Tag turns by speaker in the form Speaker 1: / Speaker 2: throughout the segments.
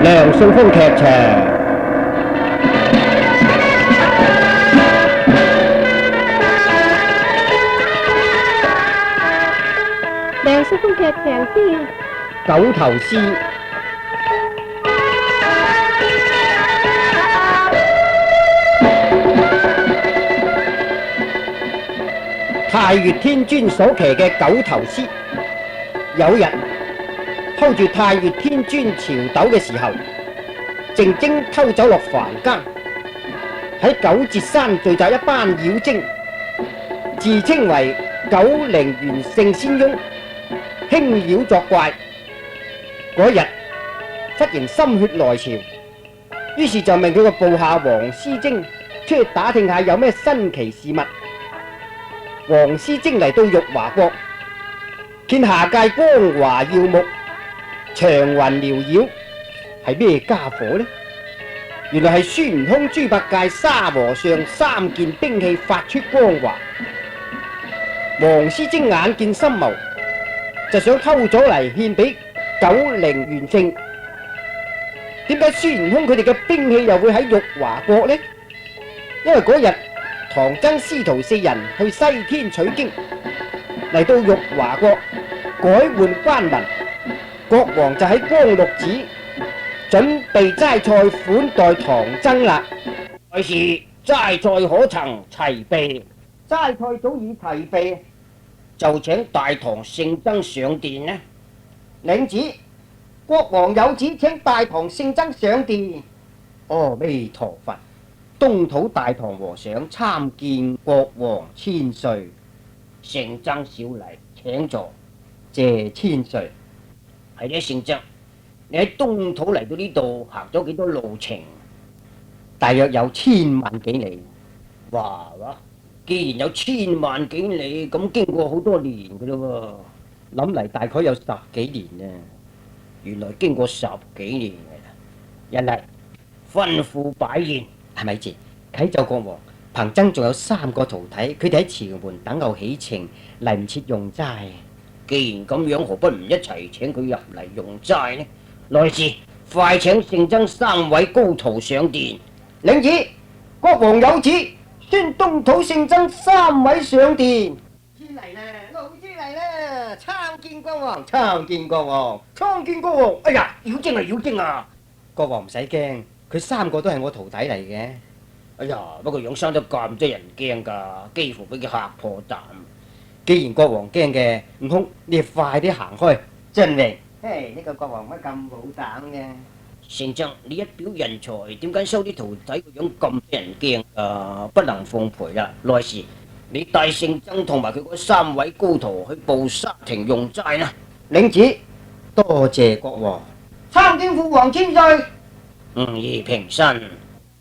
Speaker 1: 梁宋峰劇場。
Speaker 2: 梁宋峰劇場之
Speaker 1: 九頭獅。太乙天尊所騎嘅九頭獅，有日偷住太乙天尊朝斗嘅時候，靜靜偷走落凡間，喺九節山聚集一班妖精，自稱為九靈元聖仙翁，輕妖作怪。嗰日忽然心血來潮，於是就命佢個部下黃絲精出去打聽下有咩新奇事物。黃絲精嚟到玉華國，見下界光華耀目，長雲繚繞，係咩家伙呢？原來係孫悟空、豬八戒、沙和尚三件兵器發出光華。黃絲精眼見心謀，就想偷咗嚟獻俾九靈元聖。點解孫悟空佢哋嘅兵器又會喺玉華國呢？因為嗰日唐僧師徒四人去西天取經，嚟到玉華國改換關文，國王就喺光祿寺準備齋菜款待唐僧啦。於是齋菜可曾齊備？齋菜早已齊備，就請大唐聖僧上殿呢。領旨，國王有旨，請大唐聖僧上殿。阿彌陀佛。東土大唐和尚參見國王千歲。聖僧小禮，請坐。謝千歲。係咧，聖僧，你喺東土嚟到呢度行咗幾多路程？大約有1000萬幾里。哇！既然有1000萬幾里，咁經過好多年噶咯喎，諗嚟大概有10幾年啊。原來經過10幾年噶啦。一嚟吩咐擺宴。係咪住？啟奏國王，貧僧仲有3個徒弟，佢哋喺朝門等候起程，嚟唔切用齋。既然咁樣，何不唔一齊請佢入嚟用齋呢？來時快請聖僧3位高徒上殿。領旨，國王有旨，宣東土聖僧3位上殿。師嚟啦，老師嚟啦！參見國王，參見國王，參見國王。哎呀，妖精啊，妖精啊！國王唔使驚。佢3個都係我徒弟嚟嘅。哎呀，不過樣生得咁得人驚噶，幾乎俾佢嚇破膽。既然國王驚嘅，悟空你快啲行開。真明，嘿，呢個國王乜咁冇膽嘅？聖僧，你一表人才，點解收啲徒弟個樣咁得人驚啊？不能奉陪啦。來時你帶聖僧同埋佢嗰3位高徒去布沙亭用齋啦。領旨，多謝國王。參見父皇千歲。吾兒平身。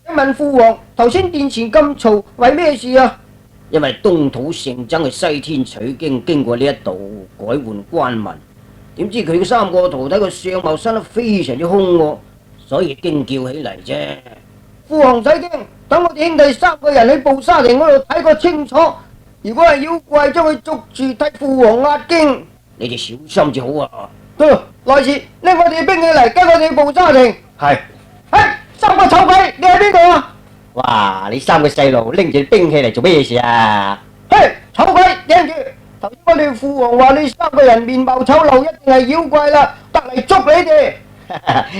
Speaker 1: 一問父皇，頭先殿前咁嘈，為咩事啊？因為東土聖僧去西天取經，經過呢一度改換關文，點知佢3個徒弟個相貌生得非常之兇惡，所以驚叫起嚟啫。父皇唔使驚，等我哋兄弟3個人喺布沙亭嗰度睇個清楚。如果係妖怪，將佢捉住替父皇壓驚。你哋小心至好啊！對，來時拎我哋嘅兵器嚟，跟我哋去布沙亭。係。3個醜鬼，你係邊個啊？哇！你3個細路拎住兵器嚟做咩事啊？嘿，醜鬼，聽住！頭先我哋父皇話你3個人面貌醜陋，一定係妖怪啦，得嚟捉你哋。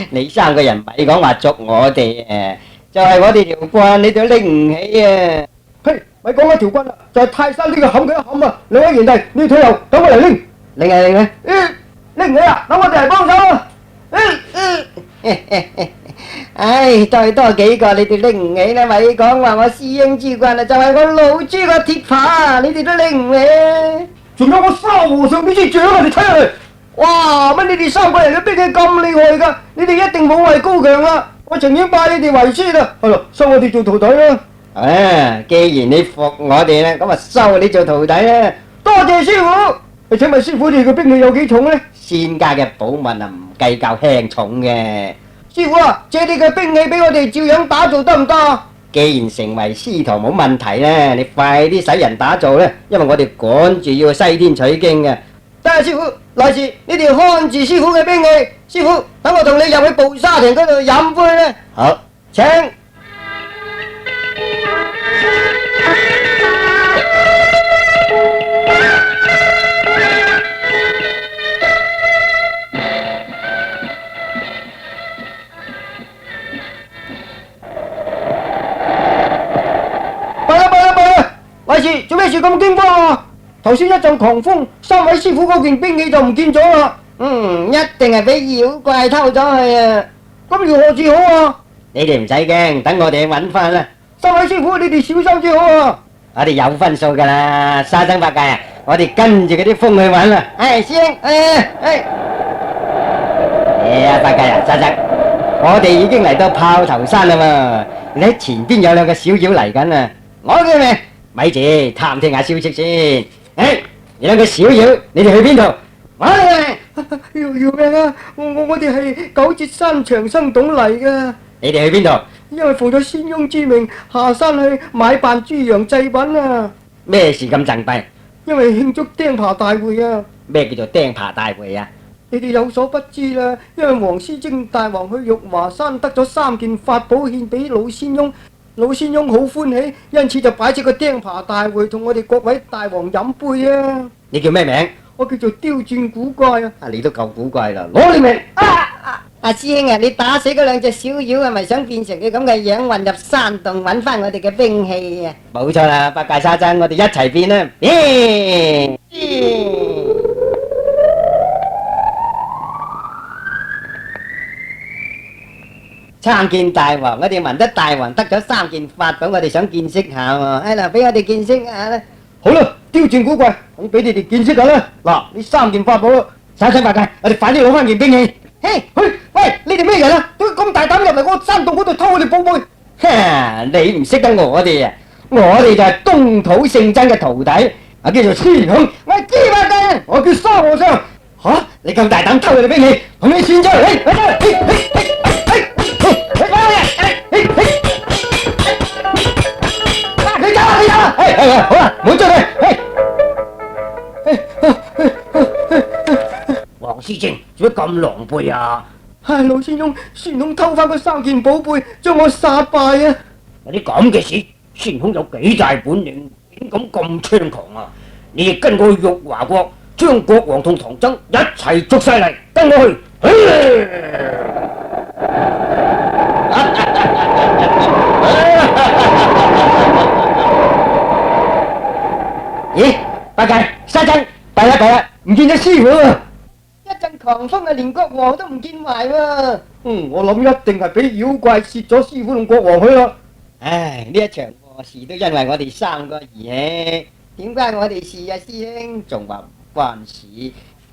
Speaker 1: 你3個人咪講話捉我哋啊，就係我哋條棍，你哋拎唔起啊！嘿，咪講緊條棍啦，就係泰山呢個冚佢一冚啊！兩位賢弟，呢條油等我嚟拎。拎啊拎啊！拎唔起啊，等我哋嚟幫手啊！唉，再多幾個你哋拎唔起啦，咪講話我師兄之棍啊，就係我老豬個鐵耙，你哋都拎唔起。仲有我沙和尚呢支杖啊，你睇下嚟。哇，乜你哋3個人嘅兵器咁厲害噶？你哋一定武藝高強啦，我情願拜你哋為師啦。係咯，收我哋做徒弟啦。啊，既然你服我哋啦，咁啊收你做徒弟啦。多謝師傅。請問師傅你嘅兵器有幾重呢？仙家嘅寶物啊，唔計較輕重嘅。師傅啊，借你嘅兵器俾我哋照樣打造得唔得？既然成為師徒冇問題啦，你快啲使人打造啦，因為我哋趕住要去西天取經嘅。得啊，師傅，來時你哋看住師傅嘅兵器，師傅等我同你入去布沙亭嗰度飲杯啦。好，請。來時做咩事咁驚慌啊？頭先一陣狂風，三位師傅嗰件兵器就唔見咗啦。一定係俾妖怪偷咗去啊！咁如何至好啊？你哋唔使驚，等我哋去揾翻啦。三位師傅，你哋小心至好啊！我哋有分數噶啦，沙僧八戒啊，我哋跟住嗰啲風去揾啦。師兄，八戒啊，沙僧，我哋已經嚟到炮頭山啦嘛。你睇前邊有兩個小妖嚟緊啊！我叫咩？咪住，探聽下消息先。你兩個小妖，你哋去邊度？我哋姚命啊！我哋係九節山長生洞嚟噶。你哋去邊度？因為奉咗仙翁之命，下山去買辦豬羊祭品啊！咩事咁贈幣？因為慶祝釘耙大會啊！咩叫做釘耙大會啊？你哋有所不知啦，因為黃絲貞大王去玉華山得咗3件法寶獻俾老仙翁。老仙翁好歡喜，因此就擺設個釘耙大會，同我哋各位大王飲杯啊！你叫咩名？我叫做刁鑽古怪啊！你都夠古怪啦，攞你命！師兄啊，你打死嗰兩隻小妖係咪想變成佢咁嘅樣，混入山洞揾翻我哋嘅兵器啊？冇錯啦，八戒沙僧，我哋一齊變啦！參見大王，我哋聞得大王得咗3件法寶，我哋想見識下喎。嗱，俾我哋見識下啦。好啦，刁鑽古怪，我俾你哋見識下啦。嗱，呢3件法寶，沙僧八戒，我哋快啲攞翻件兵器。喂，你哋咩人啊？點解咁大膽入嚟我山洞嗰度偷我哋寶貝？你唔識得我哋啊？我哋就係東土聖僧嘅徒弟，叫做孫悟空。我係豬八戒，我叫沙和尚。你咁大膽偷我哋兵器，同你算賬！好啦，唔好追佢。黃師精，做乜咁狼狽啊？老仙翁，孫悟空偷翻嗰3件寶貝，將我殺敗啊！有啲咁嘅事，孫悟空有幾大本領，點敢咁猖狂啊？你哋跟我去玉華國，將國王同唐僧一齊捉晒嚟，跟我去。咦，八戒、沙僧，弊啦，唔見咗師傅啊！一陣狂風啊，連國王都唔見埋喎。我諗一定係俾妖怪攝咗師傅同國王去啦。呢一場禍事都因為我哋3個而起，點關我哋事啊？師兄仲話唔關事。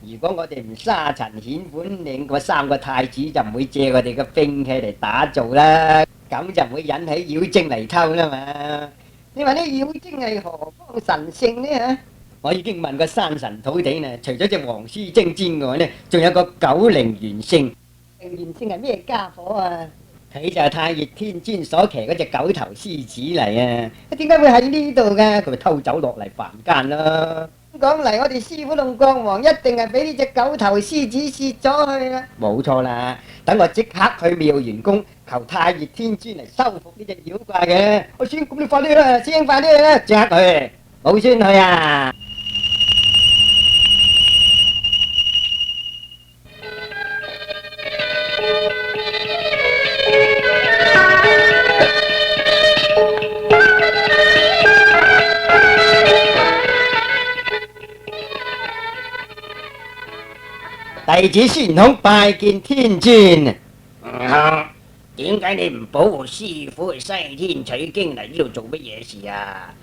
Speaker 1: 如果我哋唔沙塵顯本領，嗰3個太子就唔會借我哋嘅兵器嚟打造啦，咁就唔會引起妖精嚟偷啦嘛。你話呢妖精係何方神聖呢？我已經問過山神土地啦，除咗隻黃絲精之外呢，仲有個九靈元聖。元聖係咩家伙啊？佢就係太乙天尊所騎嗰隻9頭獅子嚟啊！點解會喺呢度噶？佢咪偷走落嚟凡間咯。講嚟，我哋師傅同國王一定係俾呢隻9頭獅子攝咗去啦。冇錯啦，等我即刻去妙元宮求太乙天尊嚟收服呢隻妖怪嘅。師兄，咁你快啲啦！師兄，快啲去啦！即刻去，冇先去啊！弟子孫悟空拜見天尊。點解你唔保護師傅去西天取經嚟呢度做乜嘢事啊？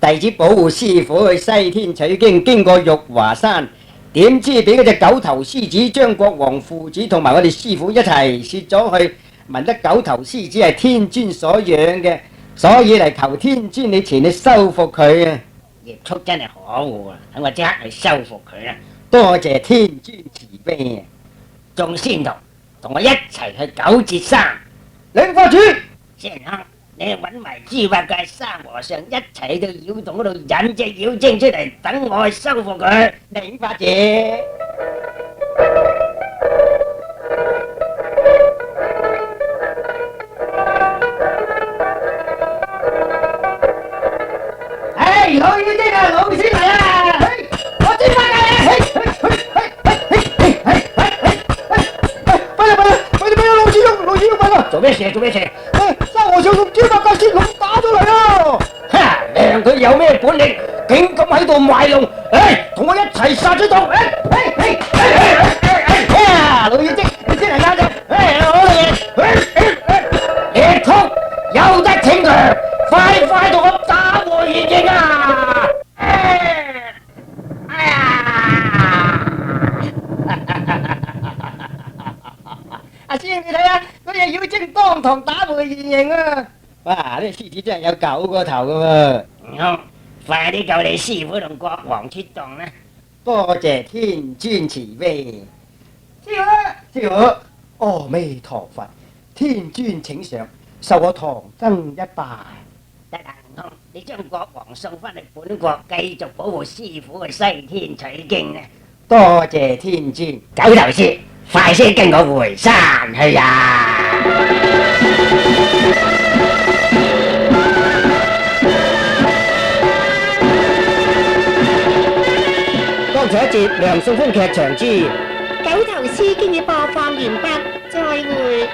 Speaker 1: 弟子保護師傅去西天取經，經過玉華山，點知俾嗰隻9頭獅子將國王父子同埋我哋師傅一齊攝咗去。聞得9頭獅子係天尊所養嘅，所以嚟求天尊你前去收復佢啊！孽畜真係可惡啊！等我即刻去收復佢啊！多謝天尊慈悲啊！眾仙童，同我一齊去9節山。領法主，先生，你揾埋豬八戒、沙和尚一齊到妖洞嗰度引隻妖精出嚟，等我去收復佢。領法主。
Speaker 3: 事？做咩事？
Speaker 1: 沙和尚同豬八戒、薛龍打咗嚟啊！
Speaker 3: 哈！量佢有咩本領，竟敢喺度賣弄？同我一齊殺咗佢！
Speaker 1: 老妖精，你先嚟啱啫！
Speaker 3: 好嘢！逆曲有得逞強，快同我打和現形啊！
Speaker 1: 阿師兄，你睇下嗰隻妖精當堂打回原形啊！哇！呢獅子真係有9個頭噶喎！
Speaker 3: 好，快啲救你師傅同國王出動啦！
Speaker 1: 多謝天尊慈悲，師傅，阿彌陀佛，天尊請上，受我唐僧一拜。
Speaker 3: 得啦，悟空，你將國王送翻去本國，繼續保護師傅去西天取經啊！
Speaker 1: 多謝天尊，
Speaker 3: 九頭獅，快些跟我回山去呀！
Speaker 1: 剛才一節梁宋風劇場之
Speaker 2: 九頭獅經已播放完畢，再會。